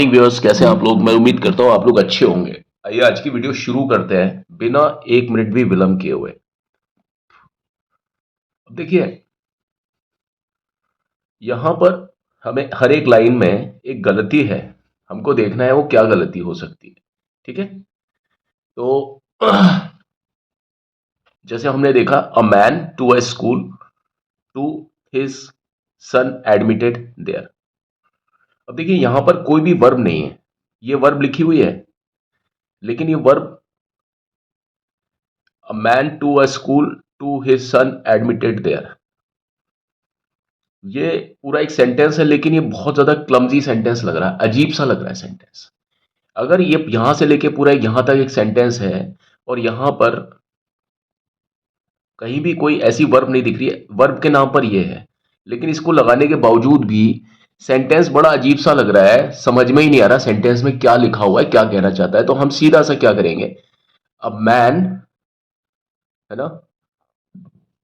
Viewers, कैसे हैं आप लोग। मैं उम्मीद करता हूं आप लोग अच्छे होंगे। आइए आज की वीडियो शुरू करते हैं बिना एक मिनट भी विलंब किए हुए। अब देखिए, यहां पर हमें हर एक लाइन में एक गलती है, हमको देखना है वो क्या गलती हो सकती है। ठीक है, तो जैसे हमने देखा, a man to a school to his son admitted there. अब देखिए, यहां पर कोई भी वर्ब नहीं है, ये वर्ब लिखी हुई है, लेकिन ये verb a man to a school to his son admitted there, ये पूरा एक सेंटेंस है, लेकिन ये बहुत ज्यादा क्लमजी सेंटेंस लग रहा है, अजीब सा लग रहा है सेंटेंस। अगर ये यहां से लेके पूरा यहां तक एक सेंटेंस है और यहां पर कहीं भी कोई ऐसी वर्ब नहीं दिख रही है, वर्ब के नाम पर ये है, लेकिन इसको लगाने के बावजूद भी सेंटेंस बड़ा अजीब सा लग रहा है, समझ में ही नहीं आ रहा सेंटेंस में क्या लिखा हुआ है, क्या कहना चाहता है। तो हम सीधा सा क्या करेंगे, अब मैन, है ना,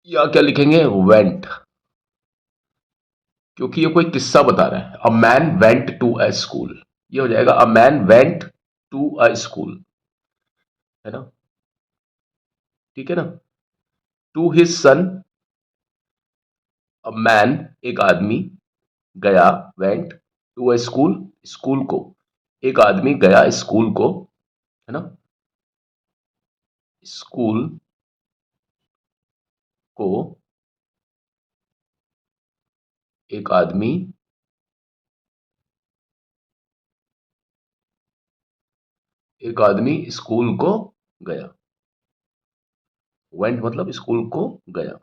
या क्या लिखेंगे, वेंट, क्योंकि ये कोई किस्सा बता रहा है। A man went to a school, ये हो जाएगा a man went to a school, है ना। ठीक है ना। To his son, a man एक आदमी, गया, went to a school school को, एक आदमी गया स्कूल को, है ना, स्कूल को, एक आदमी, एक आदमी स्कूल को गया। वेंट मतलब स्कूल को गया,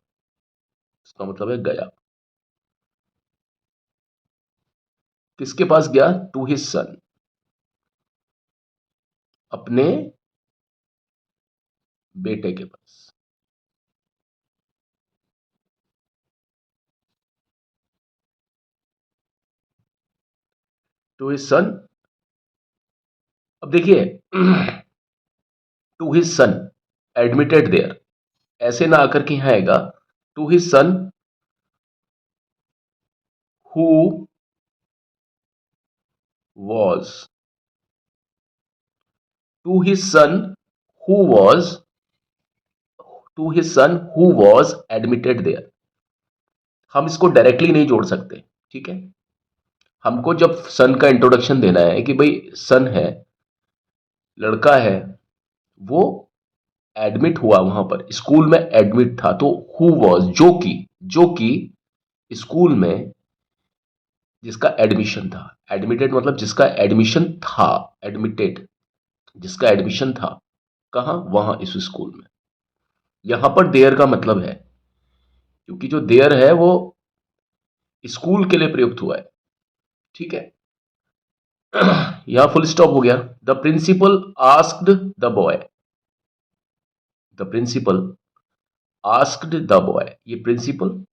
इसका मतलब है गया। किसके पास गया, टू हिज सन, अपने बेटे के पास। टू हिज सन, अब देखिए, to his son admitted there, ऐसे ना आकर के यहां आएगा, to his son who was, to his son who was, to his son who was admitted there. हम इसको डायरेक्टली नहीं जोड़ सकते, ठीक है। हमको जब सन का इंट्रोडक्शन देना है कि भाई सन है, लड़का है, वो एडमिट हुआ, वहां पर स्कूल में एडमिट था, तो हु वॉज, जो कि स्कूल में जिसका एडमिशन था, एडमिटेड मतलब जिसका एडमिशन था, एडमिटेड जिसका एडमिशन था, कहां, वहां इस स्कूल में। यहां पर देयर का मतलब है, क्योंकि जो देयर है वो स्कूल के लिए प्रयुक्त हुआ है, ठीक है। यहां फुल स्टॉप हो गया। The principal asked the boy, the principal asked the boy, ये प्रिंसिपल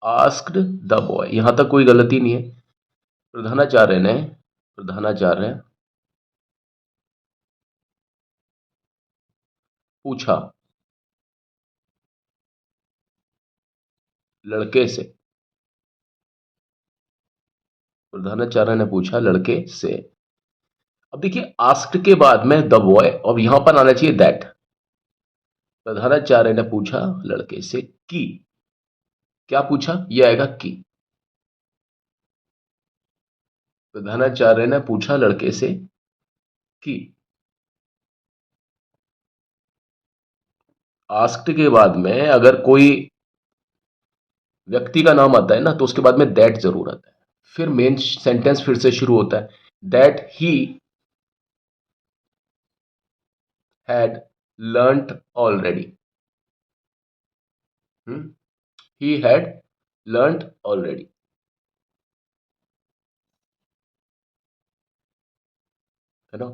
आस्क्ड द बॉय, यहां तक कोई गलती नहीं है। प्रधानाचार्य ने, प्रधानाचार्य पूछा लड़के से, प्रधानाचार्य ने पूछा लड़के से। अब देखिए, आस्क्ड के बाद में द बॉय, अब यहां पर आना चाहिए दैट। प्रधानाचार्य ने पूछा लड़के से कि, क्या पूछा, यह आएगा कि। प्रधानाचार्य ने पूछा लड़के से कि, आस्क्ड के बाद में अगर कोई व्यक्ति का नाम आता है ना, तो उसके बाद में दैट जरूर आता है, फिर मेन सेंटेंस फिर से शुरू होता है। That he had learnt already, he had learnt already, है ना।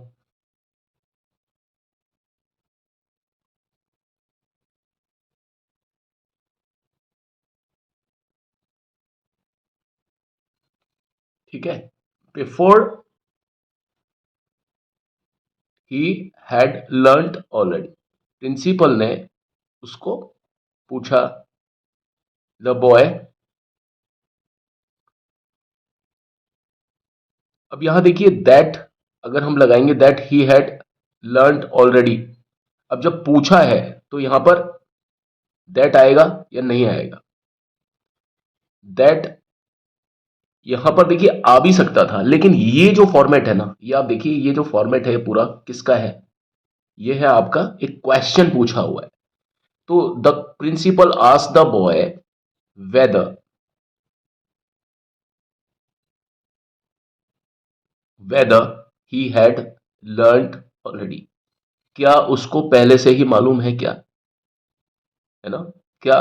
ठीक है, before he had learnt already, principal ने उसको पूछा, द बॉय अब यहां देखिए दैट, अगर हम लगाएंगे that he had learned already, अब जब पूछा है तो यहां पर दैट आएगा या नहीं आएगा? दैट यहां पर देखिए आ भी सकता था, लेकिन ये जो फॉर्मेट है ना, ये आप देखिए, ये जो फॉर्मेट है पूरा किसका है? ये है आपका एक क्वेश्चन पूछा हुआ है। तो the principal asked the boy whether whether he had learned already, क्या उसको पहले से ही मालूम है क्या? है ना? क्या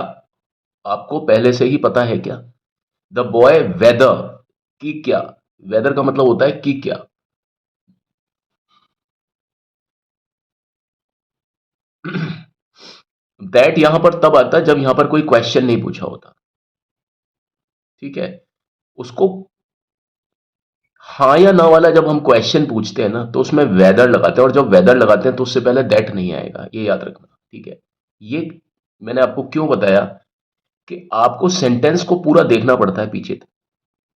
आपको पहले से ही पता है क्या? द बॉय वेदर, कि क्या, वेदर का मतलब होता है कि क्या। दैट यहां पर तब आता है जब यहां पर कोई क्वेश्चन नहीं पूछा होता। ठीक है, उसको हाँ या ना वाला जब हम क्वेश्चन पूछते हैं ना, तो उसमें वेदर लगाते हैं, और जब वेदर लगाते हैं तो उससे पहले दैट नहीं आएगा, ये याद रखना। ठीक है, ये मैंने आपको क्यों बताया कि आपको सेंटेंस को पूरा देखना पड़ता है पीछे तक।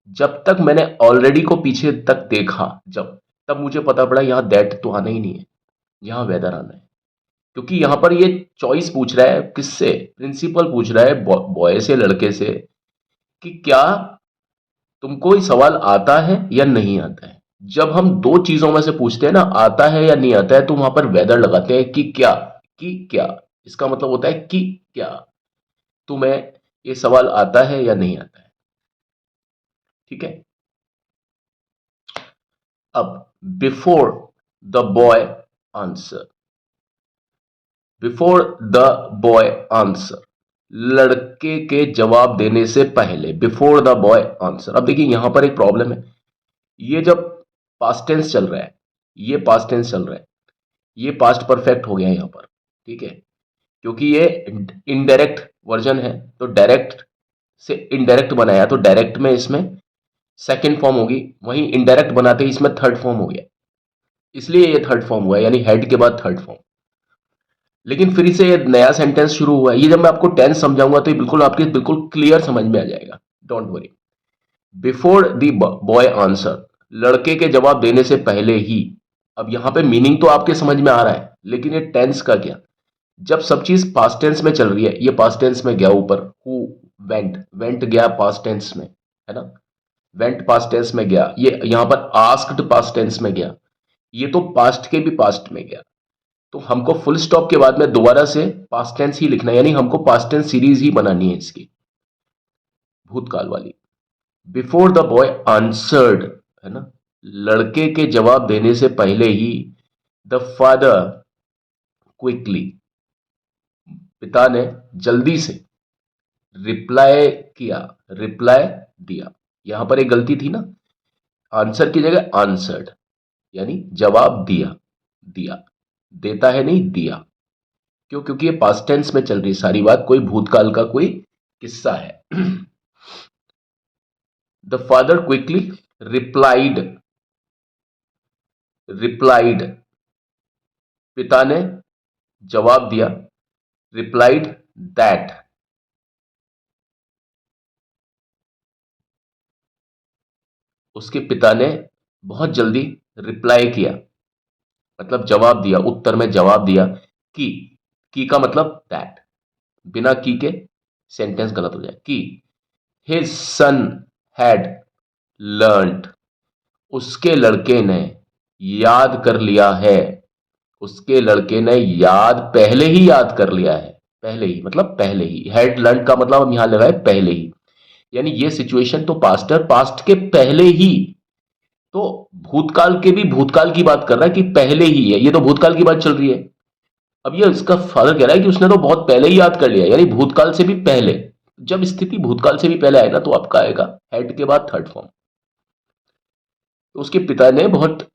जब तक मैंने ऑलरेडी को पीछे तक देखा, जब तब मुझे पता पड़ा यहां दैट तो आना ही नहीं है, यहां वेदर आना है। क्योंकि यहां पर ये चॉइस पूछ रहा है किससे? प्रिंसिपल पूछ रहा है बॉय से, लड़के से, कि क्या तुमको ये सवाल आता है या नहीं आता है। जब हम दो चीजों में से पूछते हैं ना, आता है या नहीं आता है, तो वहां पर वेदर लगाते हैं, कि क्या, कि क्या, इसका मतलब होता है कि क्या तुम्हें ये सवाल आता है या नहीं आता है। ठीक है, अब before the boy answer, before the boy answer, लड़के के जवाब देने से पहले, बिफोर द बॉय आंसर। अब देखिए यहां पर एक प्रॉब्लम है, ये जब पास्ट टेंस चल रहा है, ये पास्ट टेंस चल रहा है, ये पास्ट परफेक्ट हो गया यहां पर। ठीक है, क्योंकि ये इनडायरेक्ट वर्जन है, तो डायरेक्ट से इनडायरेक्ट बनाया, तो डायरेक्ट में इसमें सेकंड फॉर्म होगी, वहीं इनडायरेक्ट बनाते ही इसमें थर्ड फॉर्म हो गया, इसलिए ये थर्ड फॉर्म हुआ है, यानी हेड के बाद थर्ड फॉर्म। लेकिन फिर से ये नया सेंटेंस शुरू हुआ है, ये जब मैं आपको टेंस समझाऊंगा तो ये बिल्कुल आपके बिल्कुल क्लियर समझ में आ जाएगा, don't worry. Before the boy answer, लड़के के जवाब देने से पहले ही। अब यहां पे मीनिंग तो आपके समझ में आ रहा है, लेकिन ये टेंस का क्या? जब सब चीज पास्ट टेंस में चल रही है, ये पास्ट टेंस में गया ऊपर, हु वेंट, वेंट गया पास्ट टेंस में, है ना? वेंट पास्ट टेंस में गया, ये यहां पर आस्क्ड पास्ट टेंस में गया, ये तो पास्ट के भी पास्ट में गया। तो हमको फुल स्टॉप के बाद में दोबारा से पास्ट टेंस ही लिखना है, यानी हमको पास्ट टेंस सीरीज ही बनानी है इसकी, भूतकाल वाली। बिफोर द बॉय आंसर्ड, है ना, लड़के के जवाब देने से पहले ही, द फादर क्विकली, पिता ने जल्दी से, रिप्लाई किया, रिप्लाई दिया। यहां पर एक गलती थी ना, आंसर की जगह आंसर्ड, यानी जवाब दिया, दिया, देता है नहीं, दिया। क्यों? क्योंकि ये पास्ट टेंस में चल रही सारी बात, कोई भूतकाल का कोई किस्सा है। The father quickly replied, replied, पिता ने जवाब दिया, रिप्लाइड दैट, उसके पिता ने बहुत जल्दी रिप्लाई किया, मतलब जवाब दिया, उत्तर में जवाब दिया, कि की का मतलब दैट, बिना की के सेंटेंस गलत हो जाए, कि हिज सन हैड लर्नड, उसके लड़के ने याद कर लिया है, उसके लड़के ने याद, पहले ही याद कर लिया है, पहले ही मतलब पहले ही, हैड लर्न का मतलब हम यहां लगाए पहले ही, यानी ये सिचुएशन तो पास्ट है, पास्ट के पहले ही, तो भूतकाल के भी भूतकाल की बात कर रहा है कि पहले ही है, ये तो भूतकाल की बात चल रही है। अब ये इसका फादर कह रहा है कि उसने तो बहुत पहले ही याद कर लिया, यानी भूतकाल से भी पहले। जब स्थिति भूतकाल से भी पहले आए ना, तो आपका आएगा हेड के बाद थर्ड फॉर्म। तो उसके पिता ने बहुत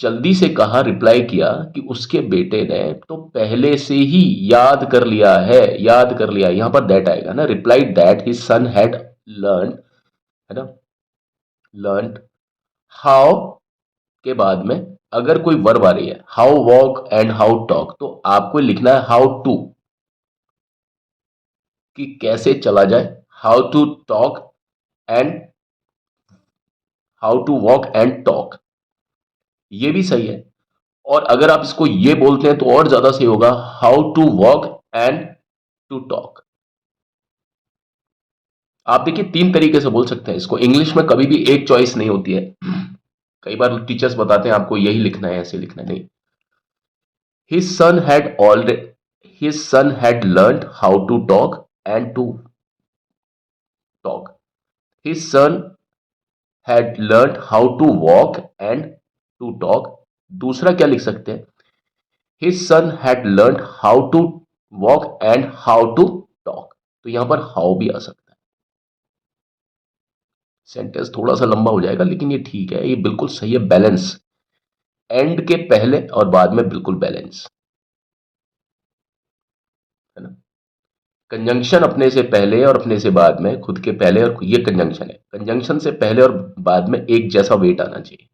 जल्दी से कहा, रिप्लाई किया, कि उसके बेटे ने तो पहले से ही याद कर लिया है, याद कर लिया, यहां पर दैट आएगा ना, reply that his son had learn, है ना, लर्न हाउ के बाद में अगर कोई वर्ब आ रही है, how walk and how talk, तो आपको लिखना है हाउ टू, कि कैसे चला जाए, how to talk and how to walk and talk, ये भी सही है। और अगर आप इसको ये बोलते हैं तो और ज्यादा सही होगा, how to walk and to talk. आप देखिए 3 तरीके से बोल सकते हैं इसको, इंग्लिश में कभी भी एक चॉइस नहीं होती है। कई बार टीचर्स बताते हैं आपको यही लिखना है, ऐसे लिखना है, नहीं। His son had already his son had learned how to talk and to talk. His son had learned how to walk and to talk. दूसरा क्या लिख सकते हैं? His son had learned how to walk and how to talk. तो यहां पर how भी आ सकता है। सेंटेंस थोड़ा सा लंबा हो जाएगा लेकिन ये ठीक है, ये बिल्कुल सही है, बैलेंस। एंड के पहले और बाद में बिल्कुल बैलेंस, है ना। कंजंक्शन अपने से पहले और अपने से बाद में, खुद के पहले, और ये कंजंक्शन है, कंजंक्शन से पहले और बाद में एक जैसा वेट आना चाहिए,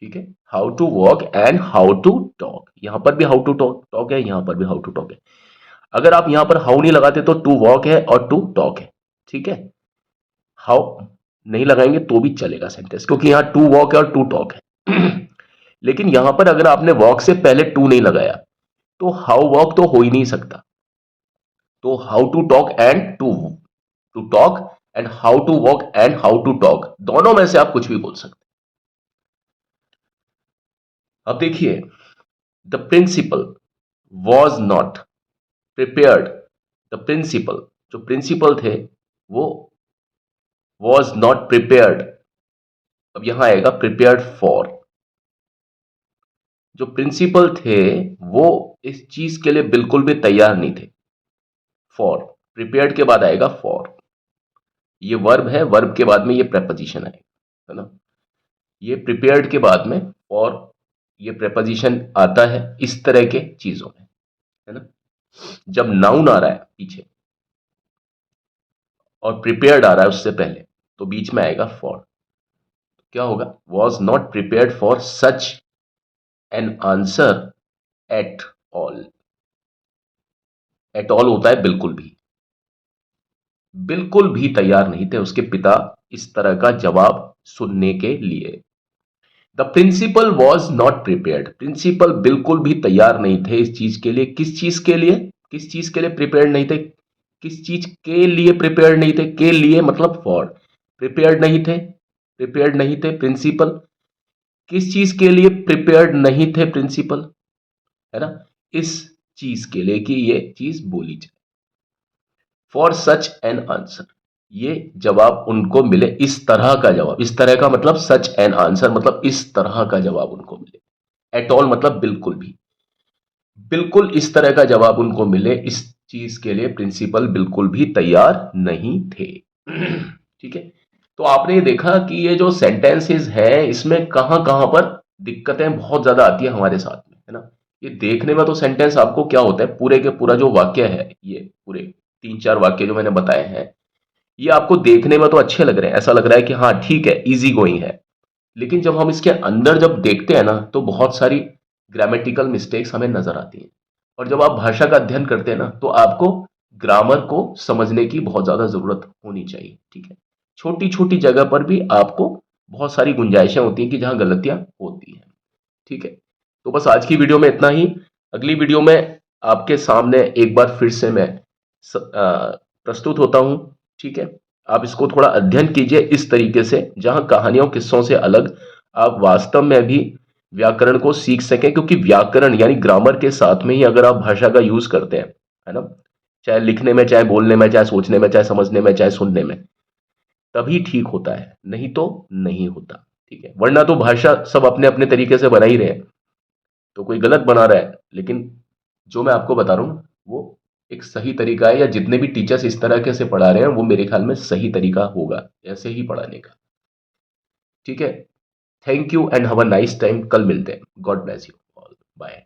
ठीक है। How to walk and how to talk, यहां पर भी हाउ टू टॉक टॉक है, यहां पर भी हाउ टू टॉक है। अगर आप यहां पर हाउ नहीं लगाते तो टू वॉक है और टू टॉक है, ठीक है। हाउ नहीं लगाएंगे तो भी चलेगा सेंटेंस, क्योंकि यहां टू वॉक है और टू टॉक है। लेकिन यहां पर अगर आपने वॉक से पहले टू नहीं लगाया तो हाउ वॉक तो हो ही नहीं सकता। तो how to talk and to talk and how to walk and how to talk, दोनों में से आप कुछ भी बोल सकते हैं। अब देखिए, the principal was not prepared. The principal, जो प्रिंसिपल थे वो वॉज नॉट प्रिपेयर्ड। अब यहां आएगा प्रिपेयर्ड फॉर। जो प्रिंसिपल थे वो इस चीज के लिए बिल्कुल भी तैयार नहीं थे। फॉर, प्रिपेयर्ड के बाद आएगा फॉर। ये वर्ब है, वर्ब के बाद में ये प्रेपोजिशन आएगा, है ना। ये प्रिपेयर्ड के बाद में और ये प्रेपोजिशन आता है इस तरह के चीजों में, है ना। जब नाउन आ रहा है पीछे और प्रिपेयर्ड आ रहा है उससे पहले, तो बीच में आएगा फॉर। क्या होगा? Was not prepared for such an answer at all. At all होता है बिल्कुल भी, बिल्कुल भी तैयार नहीं थे उसके पिता इस तरह का जवाब सुनने के लिए। The principal was not prepared, principal बिल्कुल भी तैयार नहीं थे इस चीज के लिए। किस चीज के लिए? किस चीज के लिए प्रिपेयर्ड नहीं थे? किस चीज के लिए प्रिपेयर्ड नहीं थे? के लिए मतलब फॉर। प्रिपेयर्ड नहीं थे, प्रिपेयर्ड नहीं थे प्रिंसिपल। किस चीज के लिए प्रिपेयर्ड नहीं थे प्रिंसिपल? है ना, इस चीज के लिए कि ये चीज बोली जाए। फॉर सच एन आंसर, ये जवाब उनको मिले, इस तरह का जवाब। इस तरह का मतलब सच एन आंसर मतलब इस तरह का जवाब उनको मिले। एट ऑल मतलब बिल्कुल भी, बिल्कुल इस तरह का जवाब उनको मिले, इस चीज के लिए प्रिंसिपल बिल्कुल भी तैयार नहीं थे। ठीक है। तो आपने ये देखा कि ये जो सेंटेंसेस है इसमें कहां कहां पर दिक्कतें बहुत ज्यादा आती है हमारे साथ में, है ना। ये देखने में तो सेंटेंस आपको क्या होता है, पूरे के पूरा जो वाक्य है, ये पूरे 3-4 वाक्य जो मैंने बताए हैं, ये आपको देखने में तो अच्छे लग रहे हैं, ऐसा लग रहा है कि हाँ ठीक है, इजी गोइंग है। लेकिन जब हम इसके अंदर जब देखते हैं ना तो बहुत सारी ग्रामेटिकल मिस्टेक्स हमें नजर आती हैं। और जब आप भाषा का अध्ययन करते हैं ना तो आपको ग्रामर को समझने की बहुत ज्यादा जरूरत होनी चाहिए, ठीक है। छोटी छोटी जगह पर भी आपको बहुत सारी गुंजाइशें होती हैं कि जहां गलतियां होती हैं, ठीक है। तो बस आज की वीडियो में इतना ही। अगली वीडियो में आपके सामने एक बार फिर से मैं प्रस्तुत होता हूं, ठीक है। आप इसको थोड़ा अध्ययन कीजिए इस तरीके से जहां कहानियों किस्सों से अलग आप वास्तव में भी व्याकरण को सीख सकें, क्योंकि व्याकरण यानी ग्रामर के साथ में ही अगर आप भाषा का यूज करते हैं, है ना, चाहे लिखने में, चाहे बोलने में, चाहे सोचने में, चाहे समझने में, चाहे सुनने में, तभी ठीक होता है, नहीं तो नहीं होता, ठीक है। वरना तो भाषा सब अपने अपने तरीके से बना ही रहे हैं, तो कोई गलत बना रहा है, लेकिन जो मैं आपको बता रहा हूं वो एक सही तरीका है, या जितने भी टीचर्स इस तरह के से पढ़ा रहे हैं वो मेरे ख्याल में सही तरीका होगा ऐसे ही पढ़ाने का, ठीक है। Thank you and have a nice time. कल मिलते हैं। God bless you all. Bye.